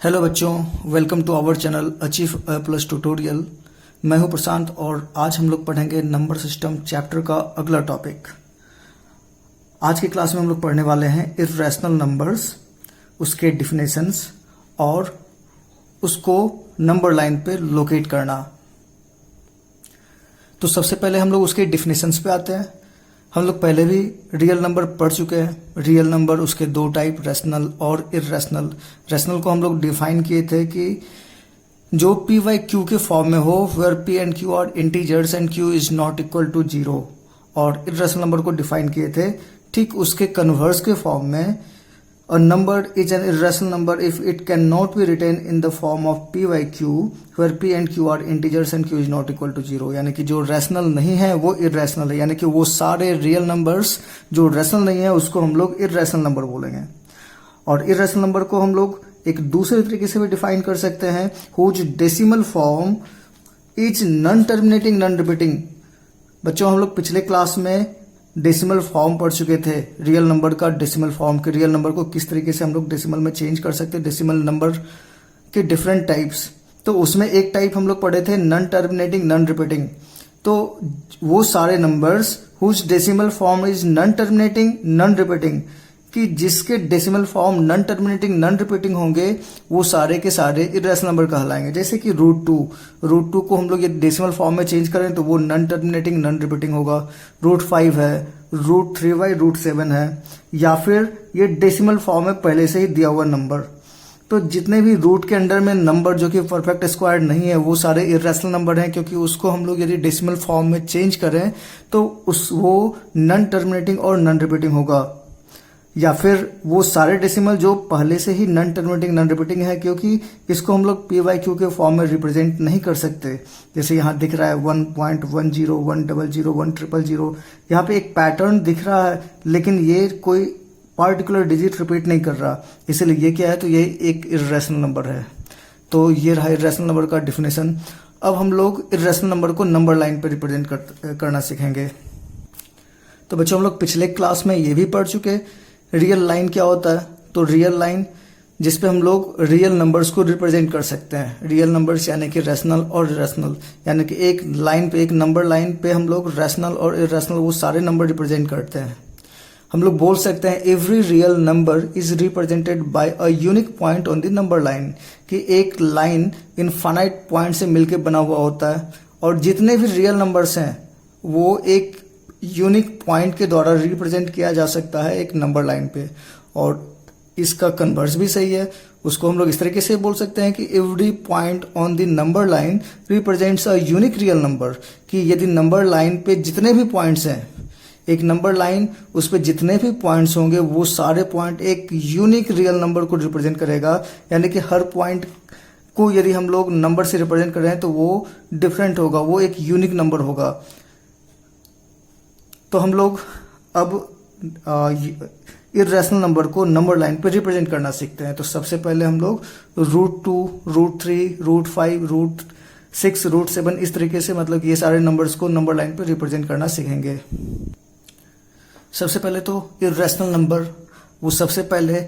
Hello बच्चों, welcome to our channel achieve A plus tutorial. मैं हूं प्रशांत और आज हम लोग पढ़ेंगे नंबर सिस्टम चैप्टर का अगला टॉपिक। आज की क्लास में हम लोग पढ़ने वाले हैं इर्रेशनल नंबर्स, उसके डिफिनेशंस और उसको नंबर लाइन पे लोकेट करना। तो सबसे पहले हम लोग उसके डिफिनेशंस पे आते हैं। हम लोग पहले भी रियल नंबर पढ़ चुके हैं। रियल नंबर उसके दो टाइप, रैशनल और इर्रेशनल। रैशनल को हम लोग डिफाइन किए थे कि जो पी वाई क्यू के फॉर्म में हो, where p and q are integers and q is not equal to 0। और इर्रेशनल नंबर को डिफाइन किए थे ठीक उसके कन्वर्स के फॉर्म में, a number is an irrational number if it cannot be written in the form of p by q where p and q are integers and q is not equal to 0। यानी कि जो rational नहीं है वो irrational है, यानी कि वो सारे रियल नंबर्स जो रैशनल नहीं है उसको हम लोग इर्रेशनल नंबर बोलेंगे। और इर्रेशनल नंबर को हम लोग एक दूसरे तरीके से भी डिफाइन कर सकते हैं, whose decimal form is non terminating non repeating. बच्चों, हम लोग पिछले क्लास में डेसिमल फॉर्म पढ़ चुके थे, रियल नंबर का डेसिमल फॉर्म के रियल नंबर को किस तरीके से हम लोग डेसिमल में चेंज कर सकते हैं, डेसिमल नंबर के डिफरेंट टाइप्स। तो उसमें एक टाइप हम लोग पढ़े थे नॉन टर्मिनेटिंग नॉन रिपीटिंग। तो वो सारे numbers whose decimal form is non terminating non repeating, कि जिसके decimal form non terminating non repeating होंगे वो सारे के सारे इर्रेशनल नंबर कहलाएंगे। जैसे कि रूट टू को हम लोग ये डेसिमल फॉर्म में चेंज करें तो वो नॉन टर्मिनेटिंग नॉन रिपीटिंग होगा। √5 है, √3/√7 है, या फिर ये डेसिमल फॉर्म में पहले से ही दिया हुआ नंबर। तो जितने भी रूट के अंडर में नंबर जो कि परफेक्ट स्क्वायर नहीं है वो सारे इर्रेशनल नंबर हैं, क्योंकि उसको हम लोग यदि डेसिमल फॉर्म में चेंज करें तो वो नॉन टर्मिनेटिंग और नॉन रिपीटिंग होगा। या फिर वो सारे डेसिमल जो पहले से ही नॉन टर्मिनेटिंग नॉन रिपीटिंग है, क्योंकि इसको हम लोग पी वाई क्यू के फॉर्म में रिप्रेजेंट नहीं कर सकते। जैसे यहाँ दिख रहा है 1.10, 100, 100, यहाँ पे एक पैटर्न दिख रहा है, लेकिन ये कोई पार्टिकुलर डिजिट रिपीट नहीं कर रहा, इसलिए ये क्या है, तो ये एक इर्रेशनल नंबर है। तो ये रहा इर्रेशनल नंबर का डिफिनेशन। अब हम लोग इर्रेशनल नंबर को नंबर लाइन पर रिप्रेजेंट करना सीखेंगे। तो बच्चों, हम लोग पिछले क्लास में ये भी पढ़ चुके रियल लाइन क्या होता है। तो रियल लाइन जिसपे हम लोग रियल नंबर्स को रिप्रेजेंट कर सकते हैं। रियल नंबर्स यानी कि रैशनल और इर्रेशनल, यानी कि एक लाइन पे, एक नंबर लाइन पे हम लोग रैशनल और इर्रेशनल वो सारे नंबर रिप्रेजेंट करते हैं। हम लोग बोल सकते हैं every real number is represented by a unique point on the number line, कि एक लाइन इनफाइनाइट पॉइंट से मिलकर बना हुआ होता है और जितने भी रियल नंबर्स हैं वो एक यूनिक पॉइंट के द्वारा रिप्रेजेंट किया जा सकता है एक नंबर लाइन पे। और इसका कन्वर्स भी सही है, उसको हम लोग इस तरीके से बोल सकते हैं कि every point on the number line represents a unique real number, कि यदि नंबर लाइन पे जितने भी पॉइंट्स हैं, एक नंबर लाइन उस पे जितने भी पॉइंट्स होंगे वो सारे पॉइंट एक यूनिक रियल नंबर को रिप्रेजेंट करेगा। यानी कि हर पॉइंट को यदि हम लोग नंबर से रिप्रेजेंट कर रहे हैं तो वो डिफरेंट होगा, वो एक यूनिक नंबर होगा। तो हम लोग अब इर्रेशनल नंबर को नंबर लाइन पे रिप्रेजेंट करना सीखते हैं। तो सबसे पहले हम लोग √2, √3, √5, √6, √7 इस तरीके से, मतलब ये सारे नंबर्स को नंबर लाइन पे रिप्रेजेंट करना सीखेंगे। सबसे पहले तो इर्रेशनल नंबर, वो सबसे पहले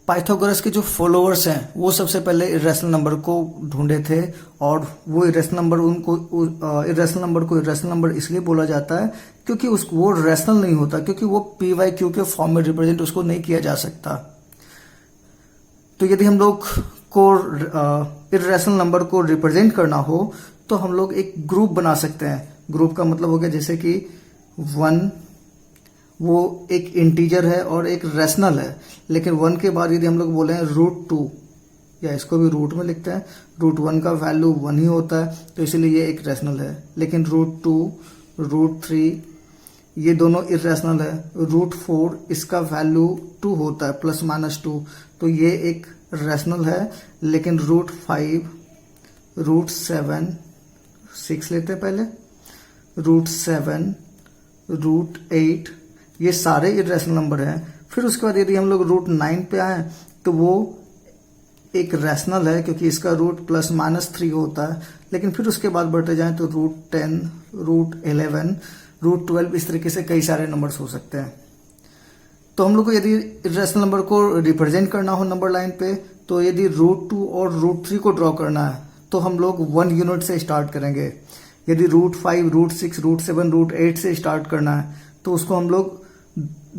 पाइथागोरस के जो फॉलोअर्स हैं वो सबसे पहले इर्रेशनल नंबर को ढूंढे थे, और वो इर्रेशनल नंबर को इर्रेशनल नंबर इसलिए बोला जाता है क्योंकि वो रैशनल नहीं होता, क्योंकि वो पी वाई क्यू के फॉर्म में रिप्रेजेंट उसको नहीं किया जा सकता। तो यदि हम लोग को इर्रेशनल नंबर को रिप्रेजेंट करना हो तो हम लोग एक ग्रुप बना सकते हैं। ग्रुप का मतलब हो गया जैसे कि 1 वो एक इंटीजर है और एक रैशनल है, लेकिन 1 के बाद यदि हम लोग बोले हैं √2, या इसको भी रूट में लिखते हैं, √1 का वैल्यू 1 ही होता है तो इसलिए ये एक रैशनल है। लेकिन √2, √3 ये दोनों इर्रेशनल है। √4 इसका वैल्यू 2 होता है, ±2, तो ये एक रैशनल है। लेकिन √5, √7, 6 लेते हैं पहले, √7, √8 ये सारे इर्रेशनल नंबर हैं। फिर उसके बाद यदि हम लोग √9 पे आए तो वो एक रैशनल है, क्योंकि इसका रूट ±3 होता है। लेकिन फिर उसके बाद बढ़ते जाएं तो √10, √11, √12 इस तरीके से कई सारे नंबर्स हो सकते हैं। तो हम लोग को यदि इर्रेशनल नंबर को रिप्रेजेंट करना हो नंबर लाइन पे तो यदि √2 और √3 को ड्रॉ करना है तो हम लोग 1 यूनिट से स्टार्ट करेंगे। यदि √5, √6, √7, √8 से स्टार्ट करना है तो उसको हम लोग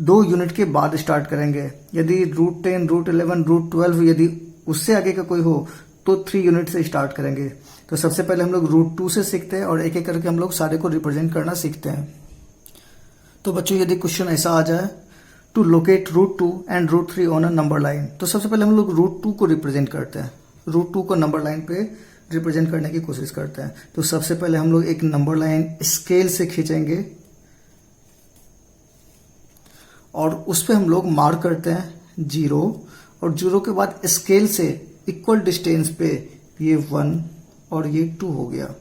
2 यूनिट के बाद स्टार्ट करेंगे। यदि √10, √11, √12 यदि उससे आगे का कोई हो तो 3 यूनिट से स्टार्ट करेंगे। तो सबसे पहले हम लोग √2 से सीखते हैं और एक एक करके हम लोग सारे को रिप्रेजेंट करना सीखते हैं। तो बच्चों यदि क्वेश्चन ऐसा आ जाए to locate √2 and √3 on a number line, तो सबसे पहले हम लोग √2 को रिप्रेजेंट करते हैं। √2 को नंबर लाइन पे रिप्रेजेंट करने की कोशिश करते हैं। तो सबसे पहले हम लोग एक नंबर लाइन स्केल से खींचेंगे और उस पे हम लोग मार्क करते हैं 0 और 0 के बाद स्केल से इक्वल डिस्टेंस पे ये 1 और ये 2 हो गया।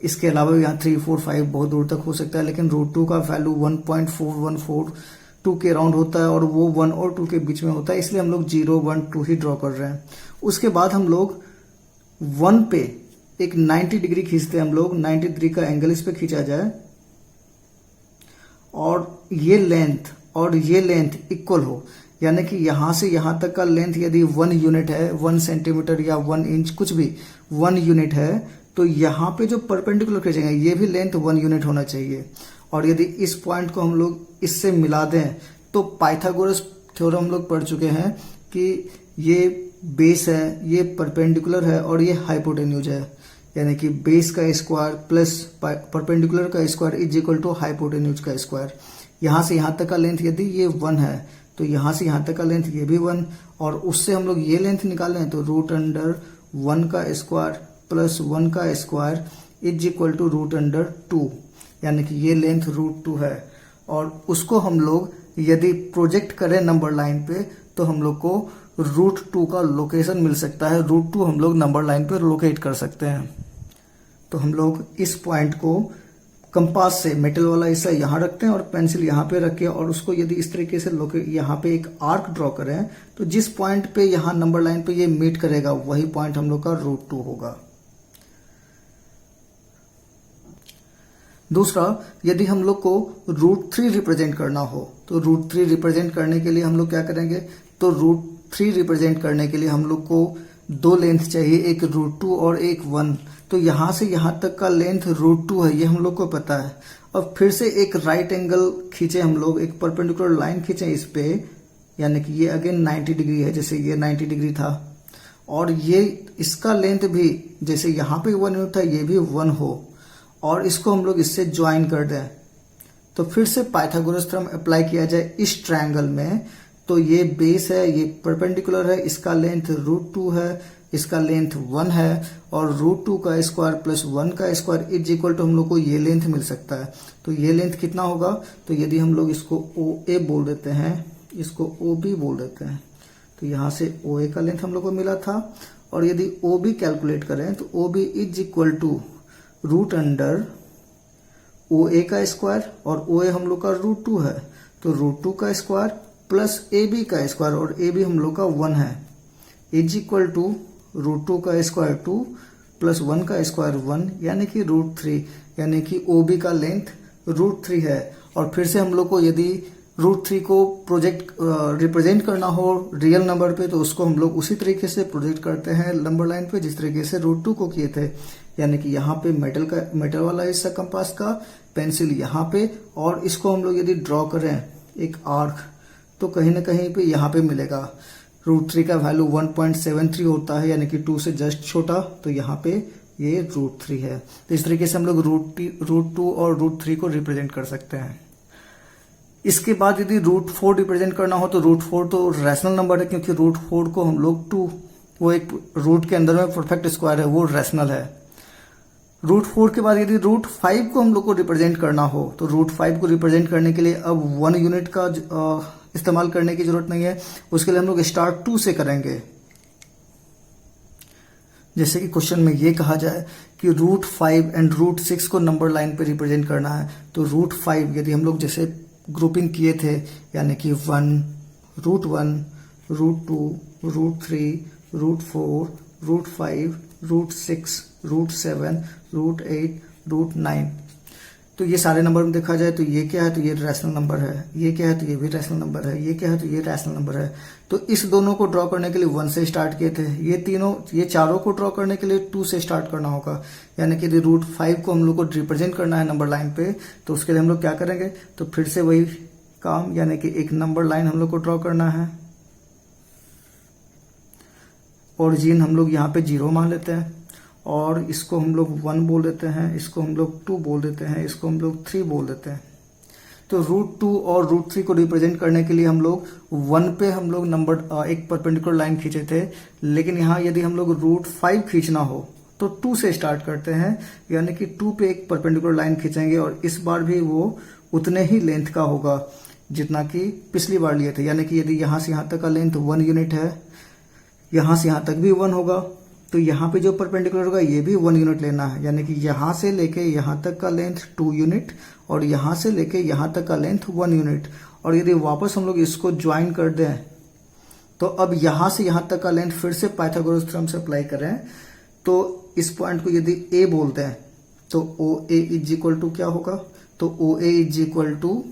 इसके अलावा यहाँ 3, 4, 5 बहुत दूर तक हो सकता है, लेकिन √2 का वैल्यू 1.4142 के अराउंड होता है और वो 1 और 2 के बीच में होता है, इसलिए हम लोग 0, 1, 2 ही ड्रॉ कर रहे हैं। उसके बाद हम लोग 1 पे एक 90 डिग्री खींचते हैं। हम लोग 90 डिग्री का एंगल इस पे खींचा जाए और ये लेंथ इक्वल हो, यानी कि यहां से यहां तक का लेंथ यदि 1 यूनिट है, 1 सेंटीमीटर या 1 इंच कुछ भी 1 यूनिट है, तो यहाँ पे जो परपेंडिकुलर खींचेंगे ये भी लेंथ 1 यूनिट होना चाहिए। और यदि इस पॉइंट को हम लोग इससे मिला दें तो पाइथागोरस थ्योरम हम लोग पढ़ चुके हैं कि ये बेस है, ये परपेंडिकुलर है और ये हाइपोटेन्यूज है, यानी कि बेस का स्क्वायर प्लस परपेंडिकुलर का square is equal to hypotenuse का स्क्वायर। यहाँ से यहाँ तक का लेंथ यदि ये 1 है तो यहाँ से यहाँ तक का लेंथ ये भी 1, और उससे हम लोग ये लेंथ निकालें तो √1 का स्क्वायर प्लस 1 का स्क्वायर इज इक्वल टू √2, यानी कि ये लेंथ √2 है। और उसको हम लोग यदि प्रोजेक्ट करें नंबर लाइन पे तो हम लोग को √2 का लोकेशन मिल सकता है। √2 हम लोग नंबर लाइन पे लोकेट कर सकते हैं। तो हम लोग इस पॉइंट को कंपास से मेटल वाला हिस्सा यहाँ रखते हैं और पेंसिल यहाँ पे रख के, और उसको यदि इस तरीके से यहाँ पे एक आर्क ड्रॉ करें तो जिस पॉइंट पे यहाँ नंबर लाइन पे ये मीट करेगा वही पॉइंट हम लोग का √2 होगा। दूसरा, यदि हम लोग को √3 रिप्रेजेंट करना हो तो √3 रिप्रेजेंट करने के लिए हम लोग क्या करेंगे, तो √3 रिप्रेजेंट करने के लिए हम लोग को 2 लेंथ चाहिए, एक √2 और एक 1। तो यहाँ से यहाँ तक का लेंथ √2 है, ये हम लोग को पता है। अब फिर से एक राइट एंगल खींचे हम लोग, एक परपेंडिकुलर लाइन खींचे इस पे, यानी कि ये अगेन 90 डिग्री है, जैसे ये 90 डिग्री था, और ये इसका लेंथ भी जैसे यहाँ पे 1 यूनिट था ये भी 1 हो, और इसको हम लोग इससे ज्वाइन कर दें। तो फिर से पाइथागोरस थ्योरम अप्लाई किया जाए इस ट्रायंगल में, तो ये बेस है, ये परपेंडिकुलर है, इसका लेंथ √2 है, इसका लेंथ 1 है, और √2 का स्क्वायर प्लस 1 का स्क्वायर इज इक्वल टू हम लोग को ये लेंथ मिल सकता है। तो ये लेंथ कितना होगा, तो यदि हम लोग इसको OA बोल देते हैं, इसको OB बोल देते हैं, तो यहाँ से OA का लेंथ हम लोग को मिला था। और यदि OB कैलकुलेट करें तो OB is equal to √OA का स्क्वायर, और OA हम लोग का √2 है, तो √2 का स्क्वायर प्लस AB का स्क्वायर, और AB हम लोग का 1 है, इज इक्वल टू √2 का स्क्वायर 2 प्लस 1 का स्क्वायर 1, यानी कि √3, यानी कि OB का लेंथ √3 है। और फिर से हम लोग को यदि √3 को रिप्रेजेंट करना हो रियल नंबर पे तो उसको हम लोग उसी तरीके से प्रोजेक्ट करते हैं नंबर लाइन पे जिस तरीके से √2 को किए थे, यानी कि यहाँ पे मेटल वाला हिस्सा कंपास का, पेंसिल यहाँ पे, और इसको हम लोग यदि ड्रॉ करें एक आर्क तो कहीं ना कहीं पे यहाँ पे मिलेगा। √3 का वैल्यू 1.73 होता है, यानी कि 2 से जस्ट छोटा, तो यहाँ पे ये √3 है। तो इस तरीके से हम लोग √2 और √3 को रिप्रेजेंट कर सकते हैं। इसके बाद यदि √4 रिप्रेजेंट करना हो तो √4 तो रैशनल नंबर है, क्योंकि √4 को हम लोग 2, वो एक रूट के अंदर में परफेक्ट स्क्वायर है, वो रैशनल है। √4 के बाद यदि √5 को हम लोग को रिप्रेजेंट करना हो तो √5 को रिप्रेजेंट करने के लिए अब 1 यूनिट का इस्तेमाल करने की जरूरत नहीं है, उसके लिए हम लोग स्टार्ट 2 से करेंगे। जैसे कि क्वेश्चन में ये कहा जाए कि √5 एंड √6 को नंबर लाइन पे रिप्रेजेंट करना है, तो √5 यदि हम लोग जैसे ग्रुपिंग किए थे, यानी कि 1, √1, √2, √3, √4, √5, √6, √7, √8, √9, तो ये सारे नंबर में देखा जाए तो ये क्या है, तो ये रैशनल नंबर है, ये क्या है तो ये भी रैशनल नंबर है, ये क्या है तो ये रैशनल नंबर है। तो इस दोनों को ड्रॉ करने के लिए 1 से स्टार्ट किए थे, ये चारों को ड्रॉ करने के लिए 2 से स्टार्ट करना होगा। यानी कि √5 को हम लोग को रिप्रेजेंट करना है नंबर लाइन पे, तो उसके लिए हम लोग क्या करेंगे, तो फिर से वही काम, यानी कि एक नंबर लाइन हम लोग को ड्रॉ करना है। ओरिजिन हम लोग यहाँ पे 0 मान लेते हैं, और इसको हम लोग 1 बोल देते हैं, इसको हम लोग 2 बोल देते हैं, इसको हम लोग 3 बोल देते हैं। तो √2 और √3 को रिप्रेजेंट करने के लिए हम लोग 1 पे हम लोग नंबर एक परपेंडिकुलर लाइन खींचे थे, लेकिन यहाँ यदि हम लोग √5 खींचना हो तो 2 से स्टार्ट करते हैं, यानी कि 2 पे एक परपेंडिकुलर लाइन खींचेंगे, और इस बार भी वो उतने ही लेंथ का होगा जितना कि पिछली बार लिए थे। यानी कि यदि यहाँ से यहाँ तक का लेंथ 1 यूनिट है, यहाँ से यहाँ तक भी 1 होगा, तो यहाँ पे जो परपेंडिकुलर होगा ये भी 1 यूनिट लेना है। यानी कि यहाँ से लेके यहाँ तक का लेंथ 2 यूनिट, और यहाँ से लेके यहाँ तक का लेंथ 1 यूनिट। और यदि वापस हम लोग इसको ज्वाइन कर दें, तो अब यहाँ से यहाँ तक का लेंथ फिर से पाइथागोरस थ्योरम से अप्लाई करें, तो इस पॉइंट को यदि ए बोलते हैं, तो OA इज इक्वल टू क्या होगा, तो OA इज इक्वल टू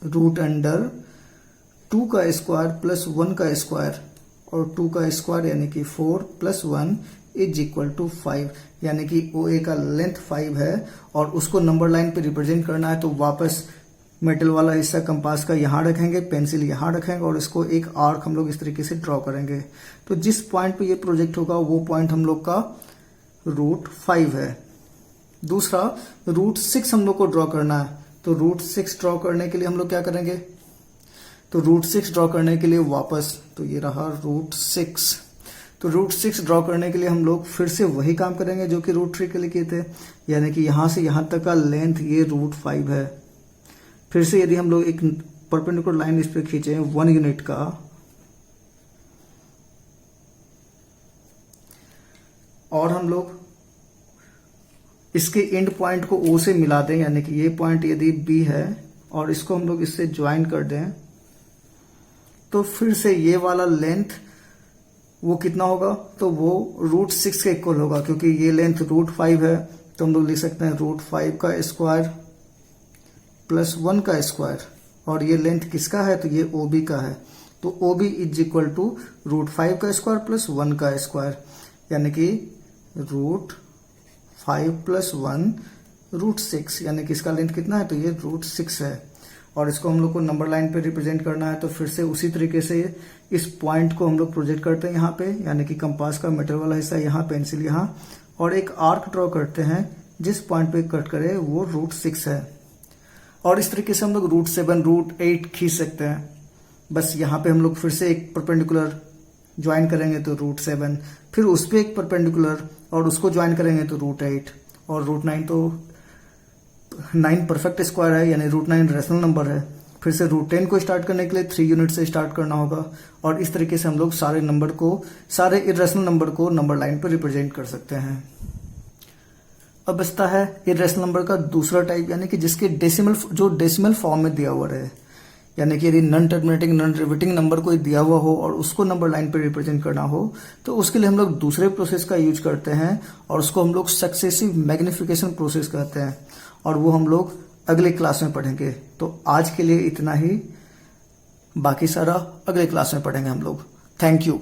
√2 का स्क्वायर प्लस 1 का स्क्वायर, और 2 का स्क्वायर यानी कि 4 प्लस 1 इज इक्वल टू 5। यानी कि OA का लेंथ 5 है, और उसको नंबर लाइन पे रिप्रेजेंट करना है, तो वापस मेटल वाला हिस्सा कंपास का यहाँ रखेंगे, पेंसिल यहाँ रखेंगे, और इसको एक आर्क हम लोग इस तरीके से ड्रॉ करेंगे। तो जिस पॉइंट पे ये प्रोजेक्ट होगा वो पॉइंट हम लोग का √5 है। दूसरा √6 हम लोग को ड्रॉ करना है, तो √6 ड्रॉ करने के लिए हम लोग क्या करेंगे, तो √6 ड्रॉ करने के लिए वापस, तो ये रहा √6, तो √6 ड्रॉ करने के लिए हम लोग फिर से वही काम करेंगे जो कि √3 के लिए किए थे। यानी कि यहाँ से यहाँ तक का लेंथ ये √5 है। फिर से यदि हम लोग एक परपेंडिकुलर लाइन इस पे खींचे 1 यूनिट का, और हम लोग इसके एंड पॉइंट को O से मिला दें, यानी कि ये पॉइंट यदि B है और इसको हम लोग इससे ज्वाइन कर दें, तो फिर से ये वाला लेंथ वो कितना होगा, तो वो √6 के इक्वल होगा। क्योंकि ये लेंथ √5 है, तो हम लोग लिख सकते हैं √5 का स्क्वायर प्लस 1 का स्क्वायर, और ये लेंथ किसका है, तो ये OB का है। तो OB इज इक्वल टू √5 का स्क्वायर प्लस 1 का स्क्वायर, यानी कि √5 प्लस 1 √6, यानी कि इसका लेंथ कितना है, तो ये √6 है। और इसको हम लोग को नंबर लाइन पे रिप्रेजेंट करना है, तो फिर से उसी तरीके से इस पॉइंट को हम लोग प्रोजेक्ट करते हैं यहाँ पे, यानी कि कंपास का मेटल वाला हिस्सा यहाँ, पेंसिल यहाँ, और एक आर्क ड्रॉ करते हैं जिस पॉइंट पे कट करे वो √6 है। और इस तरीके से हम लोग √7 √8 खींच सकते हैं। बस यहाँ पे हम लोग फिर से एक परपेंडिकुलर ज्वाइन करेंगे तो √7, फिर उस पर एक परपेंडिकुलर और उसको ज्वाइन करेंगे तो √8, और √9 तो 9 परफेक्ट स्क्वायर है, यानी √9 रेशनल नंबर है। फिर से √10 को स्टार्ट करने के लिए 3 यूनिट से स्टार्ट करना होगा, और इस तरीके से हम लोग सारे इरेशनल नंबर को नंबर लाइन पर रिप्रेजेंट कर सकते हैं। अब बचता है इरेशनल नंबर का दूसरा टाइप, यानी कि जिसके डेसिमल फॉर्म में दिया हुआ रहे। यानी कि यदि non terminating non repeating number कोई दिया हुआ हो और उसको नंबर लाइन पे रिप्रेजेंट करना हो, तो उसके लिए हम लोग दूसरे प्रोसेस का यूज करते हैं, और उसको हम लोग सक्सेसिव मैग्निफिकेशन प्रोसेस कहते हैं, और वो हम लोग अगले क्लास में पढ़ेंगे। तो आज के लिए इतना ही, बाकी सारा अगले क्लास में पढ़ेंगे हम लोग। Thank you.